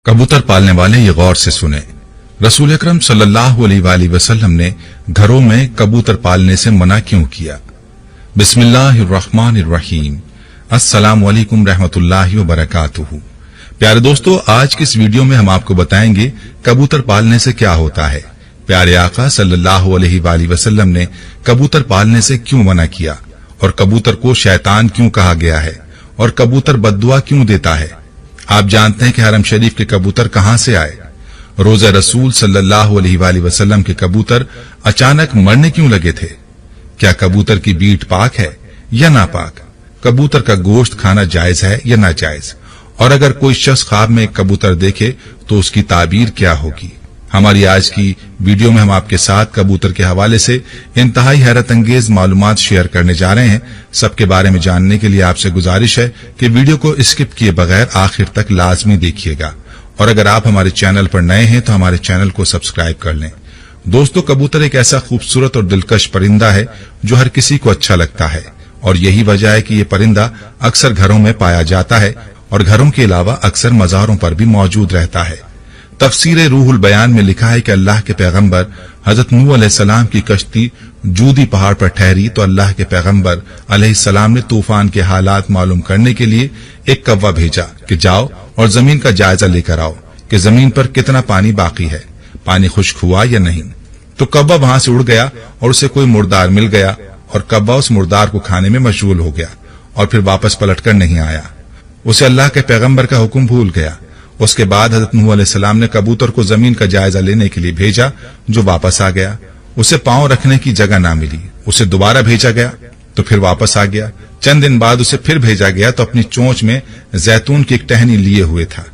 कबूतर पालने वाले ये गौर से सुने। रसूल अकरम सल्लल्लाहु अलैहि वसल्लम ने घरों में कबूतर पालने से मना क्यों किया? बिस्मिल्लाहिर्रहमानिर्रहीम। अस्सलामु अलैकुम रहमतुल्लाहि व बरकातुहू। प्यारे दोस्तों, आज की इस वीडियो में हम आपको बताएंगे कबूतर पालने से क्या होता है। प्यारे आका सल्लल्लाहु अलैहि वसल्लम ने कबूतर पालने से क्यों मना किया, और कबूतर को शैतान क्यों कहा गया है, और कबूतर बद्दुआ क्यों देता है। आप जानते हैं कि हरम शरीफ के कबूतर कहां से आए? रोज़ा रसूल सल्लल्लाहु अलैहि वसल्लम के कबूतर अचानक मरने क्यों लगे थे? क्या कबूतर की बीट पाक है या नापाक? कबूतर का गोश्त खाना जायज है या नाजायज? और अगर कोई शख्स ख्वाब में एक कबूतर देखे तो उसकी ताबीर क्या होगी? हमारी आज की वीडियो में हम आपके साथ कबूतर के हवाले से इंतहाई हैरत अंगेज मालूमात शेयर करने जा रहे हैं। सबके बारे में जानने के लिए आपसे गुजारिश है कि वीडियो को स्किप किए बगैर आखिर तक लाजमी देखिएगा, और अगर आप हमारे चैनल पर नए हैं तो हमारे चैनल को सब्सक्राइब कर लें। दोस्तों, कबूतर एक ऐसा खूबसूरत और दिलकश परिंदा है जो हर किसी को अच्छा लगता है, और यही वजह है कि ये परिंदा अक्सर घरों में पाया जाता है और घरों के अलावा अक्सर मज़ारों पर भी मौजूद रहता है। तफसीर रूहुल बयान में लिखा है कि अल्लाह के पैगंबर हजरत नूह अलैहिस्सलाम की कश्ती जूदी पहाड़ पर ठहरी तो अल्लाह के पैगंबर अलैहिस्सलाम ने तूफान के हालात मालूम करने के लिए एक कौवा भेजा कि जाओ और जमीन का जायजा लेकर आओ कि जमीन पर कितना पानी बाकी है, पानी खुश्क हुआ या नहीं। तो कौवा वहां से उड़ गया और उसे कोई मुर्दार मिल गया, और कौवा उस मुर्दार को खाने में मशगूल हो गया और फिर वापस पलटकर नहीं आया। उसे अल्लाह के पैगंबर का हुक्म भूल गया। उसके बाद हजरत नूह अलैहिस्सलाम ने कबूतर को जमीन का जायजा लेने के लिए भेजा, जो वापस आ गया। उसे पांव रखने की जगह ना मिली, उसे दोबारा भेजा गया तो फिर वापस आ गया। चंद दिन बाद उसे फिर भेजा गया तो अपनी चोंच में जैतून की एक टहनी लिए हुए था।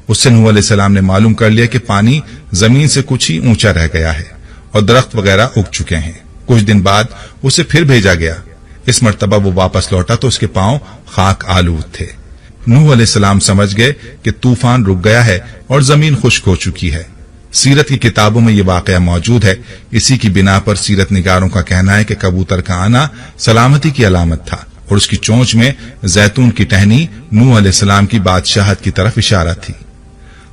उससे नूह अलैहिस्सलाम ने मालूम कर लिया कि पानी जमीन से कुछ ही ऊंचा रह गया है और दरख्त वगैरह उग चुके हैं। कुछ दिन बाद उसे फिर भेजा गया। इस मर्तबा वो वापस लौटा तो उसके पांव खाक आलूद थे। नूह अलैहिस्सलाम समझ गए कि तूफान रुक गया है और जमीन खुश्क हो चुकी है। सीरत की किताबों में ये वाकया मौजूद है। इसी की बिना पर सीरत निगारों का कहना है कि कबूतर का आना सलामती की अलामत था और उसकी चोंच में जैतून की टहनी नूह अलैहिस्सलाम की बादशाहत की तरफ इशारा थी।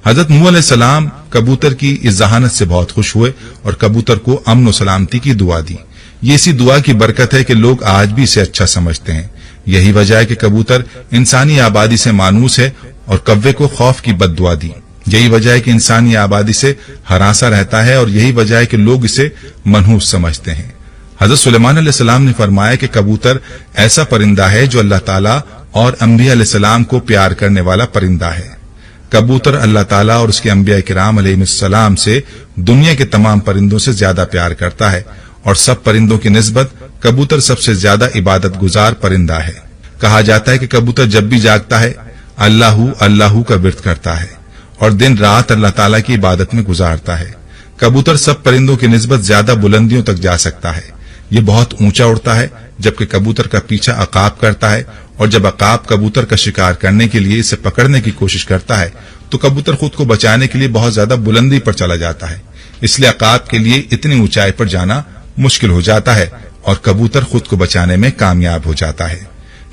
हजरत नूह अलैहिस्सलाम कबूतर की इस जहानत से बहुत खुश हुए और कबूतर को अमन और सलामती की दुआ दी। ये इसी दुआ की बरकत है कि लोग आज भी इसे अच्छा समझते हैं। यही वजह है कि कबूतर इंसानी आबादी से मानूस है और कव्वे को खौफ की बद्दुआ दी। यही वजह है कि इंसानी आबादी से हरासा रहता है, और यही वजह है कि लोग इसे मनहूस समझते हैं। हजरत सुलेमान अलैहिस्सलाम ने फरमाया कि कबूतर ऐसा परिंदा है जो अल्लाह ताला और अंबिया अलैहिस्सलाम को प्यार करने वाला परिंदा है। कबूतर अल्लाह ताला और उसके अंबिया किराम अलैहिस्सलाम से दुनिया के तमाम परिंदों से ज्यादा प्यार करता है, और सब परिंदों की निस्बत कबूतर सबसे ज्यादा इबादत गुजार परिंदा है। कहा जाता है कि कबूतर जब भी जागता है अल्लाहू अल्लाहू का विर्द करता है और दिन रात अल्लाह ताला की इबादत में गुजारता है। कबूतर सब परिंदों की निस्बत ज्यादा बुलंदियों तक जा सकता है। ये बहुत ऊंचा उड़ता है, जबकि कबूतर का पीछा अकाब करता है, और जब अकाब कबूतर का शिकार करने के लिए इसे पकड़ने की कोशिश करता है तो कबूतर खुद को बचाने के लिए बहुत ज्यादा बुलंदी पर चला जाता है। इसलिए अकाब के लिए इतनी ऊंचाई पर जाना मुश्किल हो जाता है और कबूतर खुद को बचाने में कामयाब हो जाता है।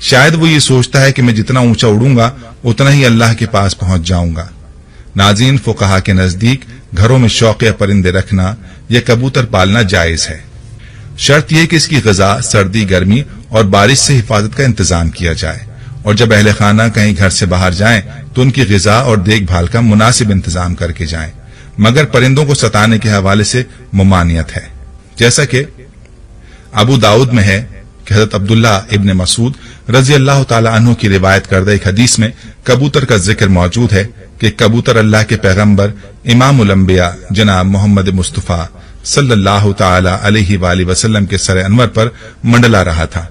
शायद वो ये सोचता है कि मैं जितना ऊंचा उड़ूंगा उतना ही अल्लाह के पास पहुंच जाऊंगा। नाज़रीन, फुक़हा के नजदीक घरों में शौकिया परिंदे रखना या कबूतर पालना जायज है। शर्त यह कि इसकी ग़िज़ा सर्दी, गर्मी और बारिश से हिफाजत का इंतजाम किया जाए, और जब अहले खाना कहीं घर से बाहर जाएं तो उनकी ग़िज़ा और देखभाल का मुनासिब इंतजाम करके जाएं। मगर परिंदों को सताने के हवाले से मुमानियत है। जैसा कि अबू दाऊद में है कि हज़रत अब्दुल्ला इब्न मसूद रज़ी अल्लाह ताला अन्हु की रिवायत करदा एक हदीस में कबूतर का जिक्र मौजूद है कि कबूतर अल्लाह के पैगंबर इमामुल अंबिया जनाब मोहम्मद मुस्तफ़ा सल्लल्लाहु ताला अलैहि वसल्लम के सर अनवर पर मंडला रहा था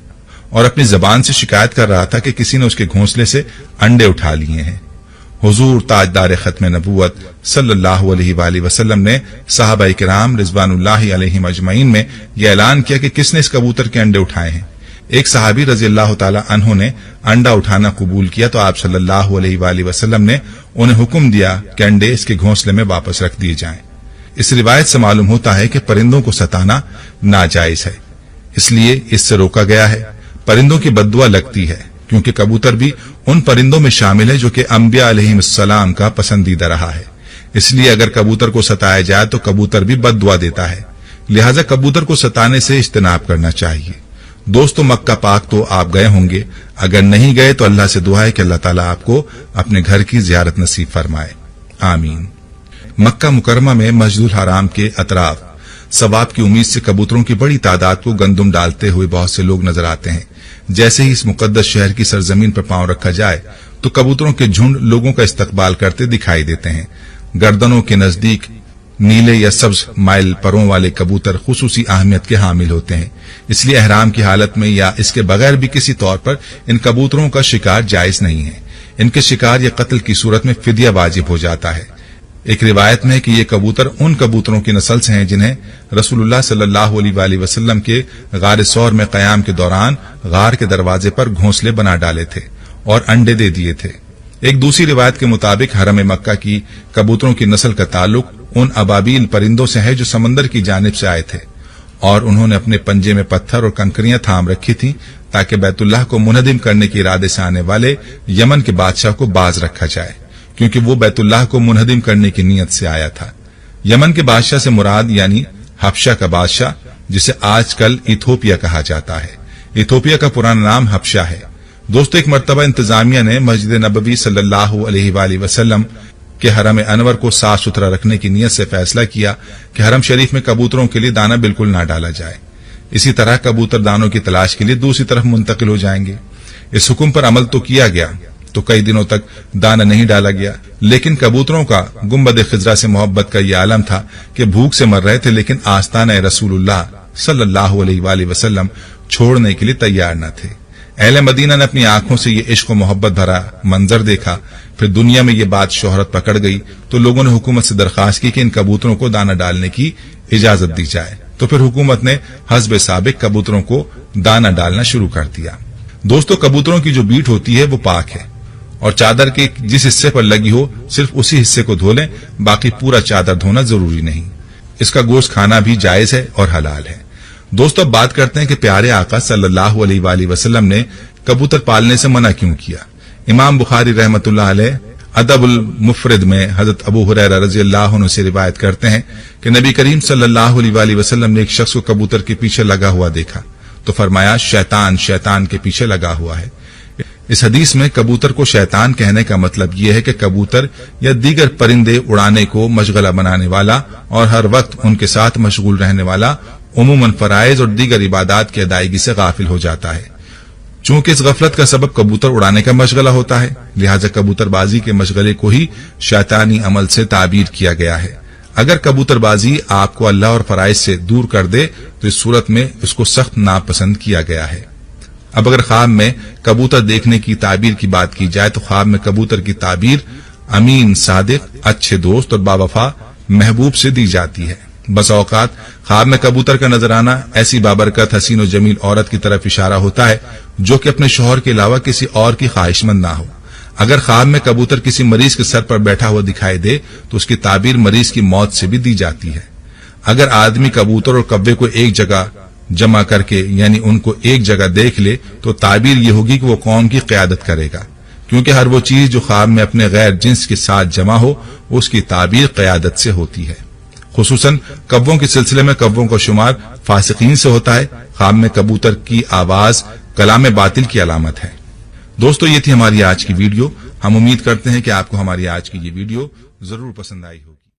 और अपनी जबान से शिकायत कर रहा था कि किसी ने उसके घोंसले से अंडे उठा लिए हैं। हुजूर ताजदार खत्म नबूवत सल्लल्लाहु अलैहि वसल्लम ने सहाबा किराम रिज़वानुल्लाहि अलैहिम अजमईन में यह ऐलान किया कि किसने इस कबूतर के अंडे उठाए हैं। एक सहाबी रज़ी अल्लाह ताला अन्हु ने अंडा उठाना कबूल किया तो आप सल्लल्लाहु अलैहि वसल्लम ने उन्हें हुक्म दिया कि अंडे इसके घोंसले में वापस रख दिए जाएं। इस रिवायत से मालूम होता है कि परिंदों को सताना नाजायज है, इसलिए इससे रोका गया है। परिंदों की बद्दुआ लगती है, کیونکہ کبوتر بھی ان پرندوں میں شامل ہے جو کہ انبیاء علیہم السلام کا پسندیدہ رہا ہے۔ اس لیے اگر کبوتر کو ستایا جائے تو کبوتر بھی بد دعا دیتا ہے، لہذا کبوتر کو ستانے سے اجتناب کرنا چاہیے۔ دوستو، مکہ پاک تو آپ گئے ہوں گے، اگر نہیں گئے تو اللہ سے دعا ہے کہ اللہ تعالیٰ آپ کو اپنے گھر کی زیارت نصیب فرمائے، آمین۔ مکہ مکرمہ میں مسجد الحرام کے اطراف ثواب کی امید سے کبوتروں کی بڑی تعداد کو گندم ڈالتے ہوئے بہت سے لوگ نظر آتے ہیں۔ جیسے ہی اس مقدس شہر کی سرزمین پر پاؤں رکھا جائے تو کبوتروں کے جھنڈ لوگوں کا استقبال کرتے دکھائی دیتے ہیں۔ گردنوں کے نزدیک نیلے یا سبز مائل پروں والے کبوتر خصوصی اہمیت کے حامل ہوتے ہیں، اس لیے احرام کی حالت میں یا اس کے بغیر بھی کسی طور پر ان کبوتروں کا شکار جائز نہیں ہے۔ ان کے شکار یا قتل کی صورت میں فدیہ واجب ہو جاتا ہے۔ ایک روایت میں ہے کہ یہ کبوتر ان کبوتروں کی نسل سے ہیں جنہیں رسول اللہ صلی اللہ علیہ وآلہ وسلم کے غار ثور میں قیام کے دوران غار کے دروازے پر گھونسلے بنا ڈالے تھے اور انڈے دے دیے تھے۔ ایک دوسری روایت کے مطابق حرم مکہ کی کبوتروں کی نسل کا تعلق ان ابابیل پرندوں سے ہے جو سمندر کی جانب سے آئے تھے اور انہوں نے اپنے پنجے میں پتھر اور کنکریاں تھام رکھی تھیں تاکہ بیت اللہ کو منہدم کرنے کے ارادے سے آنے والے یمن کے بادشاہ کو باز رکھا جائے، کیونکہ وہ بیت اللہ کو منہدم کرنے کی نیت سے آیا تھا۔ یمن کے بادشاہ سے مراد یعنی حبشہ کا بادشاہ، جسے آج کل ایتھوپیا کہا جاتا ہے۔ ایتھوپیا کا پرانا نام حبشہ ہے۔ دوستو، ایک مرتبہ انتظامیہ نے مسجد نبوی صلی اللہ علیہ وآلہ وسلم کے حرم انور کو صاف ستھرا رکھنے کی نیت سے فیصلہ کیا کہ حرم شریف میں کبوتروں کے لیے دانہ بالکل نہ ڈالا جائے۔ اسی طرح کبوتر دانوں کی تلاش کے لیے دوسری طرف منتقل ہو جائیں گے۔ اس حکم پر عمل تو کیا گیا تو کئی دنوں تک دانہ نہیں ڈالا گیا، لیکن کبوتروں کا گنبد خضرا سے محبت کا یہ عالم تھا کہ بھوک سے مر رہے تھے، لیکن آستانہ رسول اللہ صلی اللہ علیہ وآلہ وسلم چھوڑنے کے لیے تیار نہ تھے۔ اہل مدینہ نے اپنی آنکھوں سے یہ عشق و محبت بھرا منظر دیکھا، پھر دنیا میں یہ بات شہرت پکڑ گئی تو لوگوں نے حکومت سے درخواست کی کہ ان کبوتروں کو دانہ ڈالنے کی اجازت دی جائے، تو پھر حکومت نے حسب سابق کبوتروں کو دانہ ڈالنا شروع کر دیا۔ دوستو، کبوتروں کی جو بیٹ ہوتی ہے وہ پاک ہے، اور چادر کے جس حصے پر لگی ہو صرف اسی حصے کو دھو لیں، باقی پورا چادر دھونا ضروری نہیں۔ اس کا گوشت کھانا بھی جائز ہے اور حلال ہے۔ دوستو، اب بات کرتے ہیں کہ پیارے آقا صلی اللہ علیہ وآلہ وسلم نے کبوتر پالنے سے منع کیوں کیا۔ امام بخاری رحمۃ اللہ علیہ ادب المفرد میں حضرت ابو ہریرہ رضی اللہ عنہ سے روایت کرتے ہیں کہ نبی کریم صلی اللہ علیہ وآلہ وسلم نے ایک شخص کو کبوتر کے پیچھے لگا ہوا دیکھا تو فرمایا، شیطان شیطان کے پیچھے لگا ہوا ہے۔ اس حدیث میں کبوتر کو شیطان کہنے کا مطلب یہ ہے کہ کبوتر یا دیگر پرندے اڑانے کو مشغلہ بنانے والا اور ہر وقت ان کے ساتھ مشغول رہنے والا عموماً فرائض اور دیگر عبادات کی ادائیگی سے غافل ہو جاتا ہے۔ چونکہ اس غفلت کا سبب کبوتر اڑانے کا مشغلہ ہوتا ہے، لہذا کبوتر بازی کے مشغلے کو ہی شیطانی عمل سے تعبیر کیا گیا ہے۔ اگر کبوتر بازی آپ کو اللہ اور فرائض سے دور کر دے تو اس صورت میں اس کو سخت ناپسند کیا گیا ہے۔ اب اگر خواب میں کبوتر دیکھنے کی تعبیر کی بات کی جائے تو خواب میں کبوتر کی تعبیر امین، صادق، اچھے دوست اور باوفا محبوب سے دی جاتی ہے۔ بس اوقات خواب میں کبوتر کا نظر آنا ایسی بابرکت، حسین و جمیل عورت کی طرف اشارہ ہوتا ہے جو کہ اپنے شوہر کے علاوہ کسی اور کی خواہش مند نہ ہو۔ اگر خواب میں کبوتر کسی مریض کے سر پر بیٹھا ہوا دکھائی دے تو اس کی تعبیر مریض کی موت سے بھی دی جاتی ہے۔ اگر آدمی کبوتر اور کوے کو ایک جگہ جمع کر کے یعنی ان کو ایک جگہ دیکھ لے تو تعبیر یہ ہوگی کہ وہ قوم کی قیادت کرے گا، کیونکہ ہر وہ چیز جو خواب میں اپنے غیر جنس کے ساتھ جمع ہو اس کی تعبیر قیادت سے ہوتی ہے۔ خصوصاً کووں کے سلسلے میں کووں کا شمار فاسقین سے ہوتا ہے۔ خواب میں کبوتر کی آواز کلام باطل کی علامت ہے۔ دوستو، یہ تھی ہماری آج کی ویڈیو۔ ہم امید کرتے ہیں کہ آپ کو ہماری آج کی یہ ویڈیو ضرور پسند آئی ہوگی۔